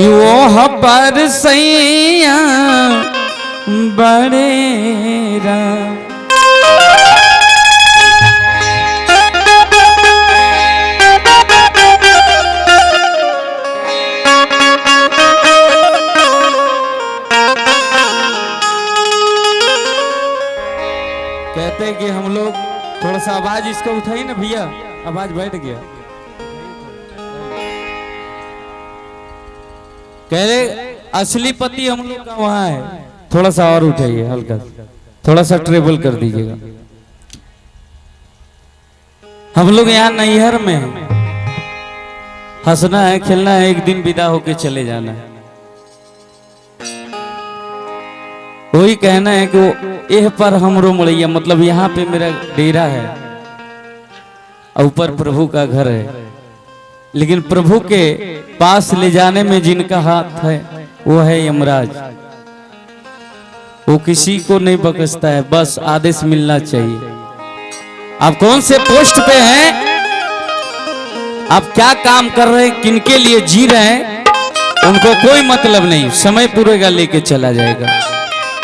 कि वो पर सैया बड़े राम। कहते हैं कि हम लोग थोड़ा सा आवाज इसका उठाई ना भैया, आवाज बैठ गया। कह रहे असली पति हम लोग का वहां है, थोड़ा सा और उठाइए, हल्का थोड़ा सा ट्रेवल कर दीजिएगा। हम लोग यहाँ नैहर में हैं, हंसना है खेलना है, एक दिन विदा होके चले जाना है। वही कहना है कि वो एह पर हमरो मड़ैया, मतलब यहाँ पे मेरा डेरा है और ऊपर प्रभु का घर है, लेकिन प्रभु के पास ले जाने में जिनका हाथ है वो है यमराज। वो किसी को नहीं बख्शता है, बस आदेश मिलना चाहिए। आप कौन से पोस्ट पे हैं, आप क्या काम कर रहे हैं, किनके लिए जी रहे हैं, उनको कोई मतलब नहीं, समय पूरेगा लेके चला जाएगा।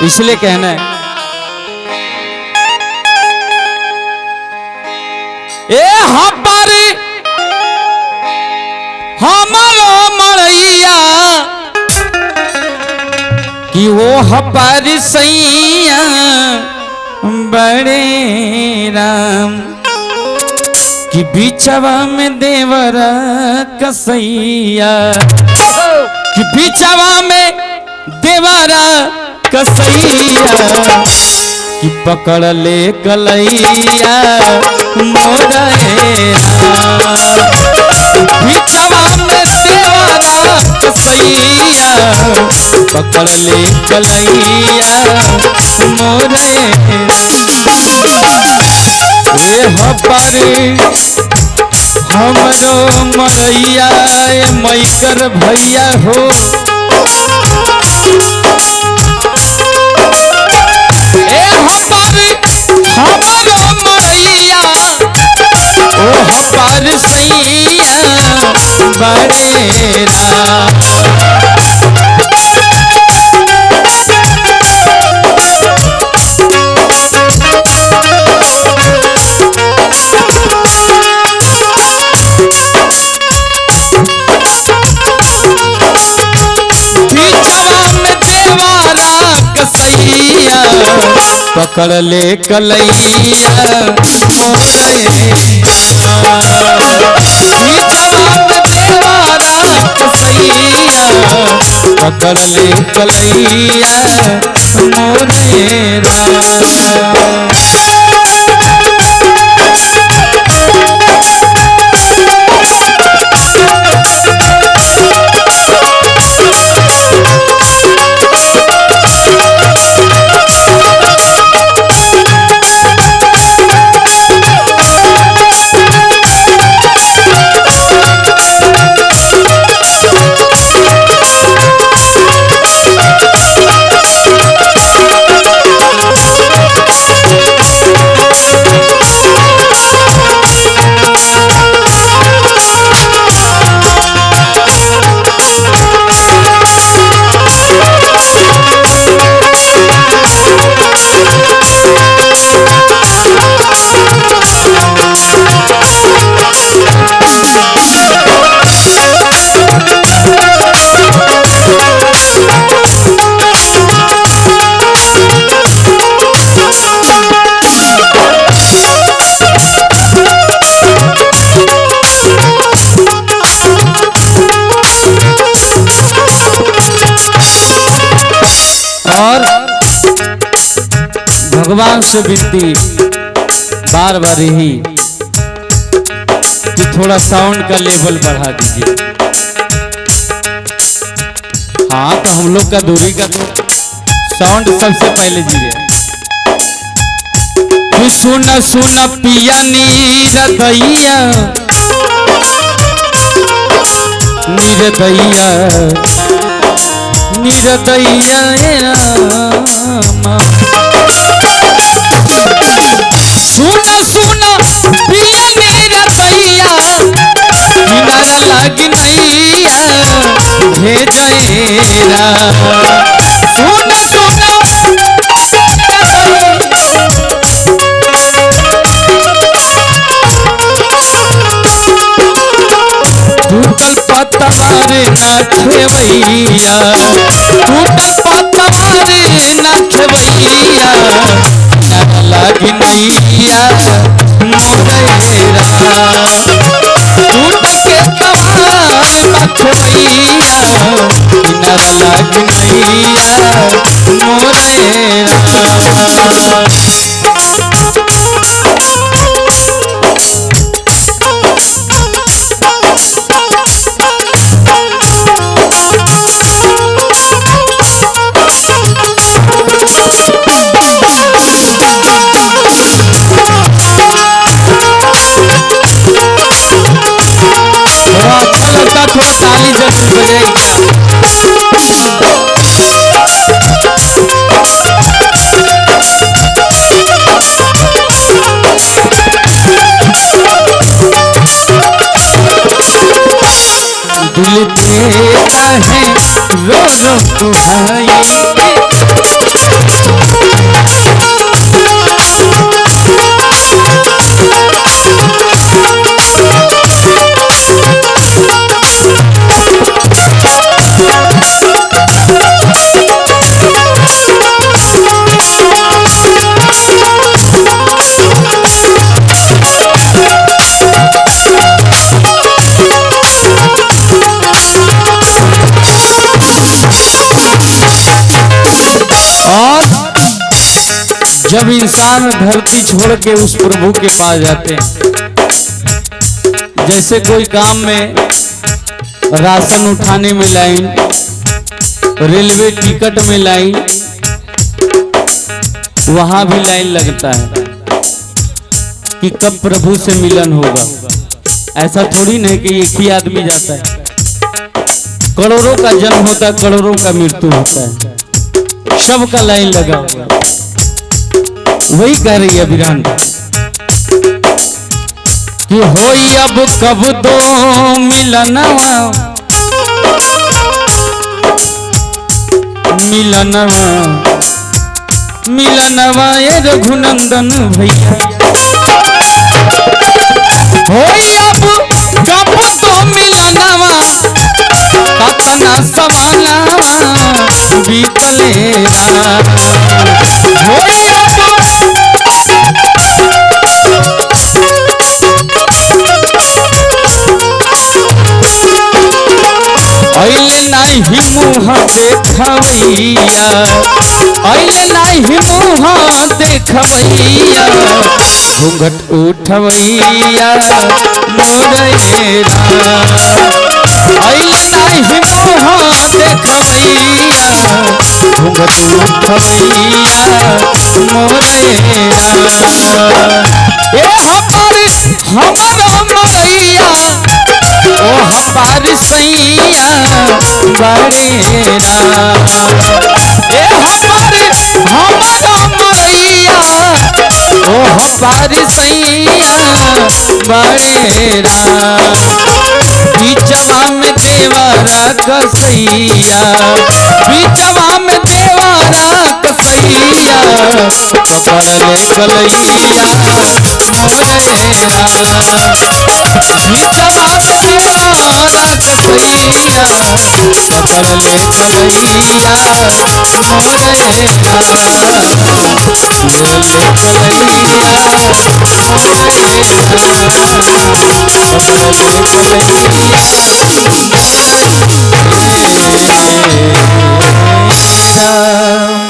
इसलिए कहना है ए हमारे हमारो मड़ैया कि वो हमारी सैया बड़े राम। कि बिचवा में देवरा कसैया, कि बिचवा में देवरा कसैया, कि पकड़ ले कलैया मोरे राम। बिचवा में देवरा कसैया, पकड़ ले कलैया मोरे। ये हमारे हमरो मड़ैया मैकर भैया हो। हमारो मड़ैया ओ हमार सैया बड़े राम। पकड़ ले कलैया मोरे पकड़ ले कलैया मोरे राम। और भगवान से विनती बार बार ही कि थोड़ा साउंड का लेवल बढ़ा दीजिए। हाँ तो हम लोग का दूरी का तो साउंड सबसे पहले दीजिए। सुन सुन पिया नीरदैया नीरदैया नीरदैया सुन सुन पिया नीरदैया किनारा लागी नैया जयरा सुन सुन टूटल पतवार न खेवैया टूटल पतवार न खेवैया डर लागी नैया मोरेरा टूट के तवार न खेवैया डर लागी नैया मोरेरा अच्छा लगता थोड़ा ताली जरूर बजाइए। दिल तेरा है रो रो तुम्हारी जब इंसान धरती छोड़ के उस प्रभु के पास जाते हैं, जैसे कोई काम में राशन उठाने में लाइन, रेलवे टिकट में लाइन, वहां भी लाइन लगता है कि कब प्रभु से मिलन होगा। ऐसा थोड़ी नहीं कि एक ही आदमी जाता है, करोड़ों का जन्म होता है, करोड़ों का मृत्यु होता है, सबका लाइन लगा होगा। वही कह रही है विरान कि होई अब कब दो मिलनवा मिलनवा मिलनवा ये रघुनंदन भैया होई अब कब दो मिलनवा कतना समानवा बीतलेरा होई अइले नहीं मुँह देखवैया अइले नहीं मुँह देखवैया घूंघट उठवैया मोरेरा अइले नहीं मुँह देखवैया घूंघट उठवैया मोरेरा ए हमार मवैया ओ हमार सैया बरेरा ए हमार मवैया ओ हमार सैया बरेरा बीचवा में देवरा कसैया बीचवा में देवरा कसैया पकड़ले कलैया मोरेरा बीचवा में देवरा कसैया पकड़ले कलैया मोरेरा पकड़ले कलैया मोरेरा पकड़ले कलैया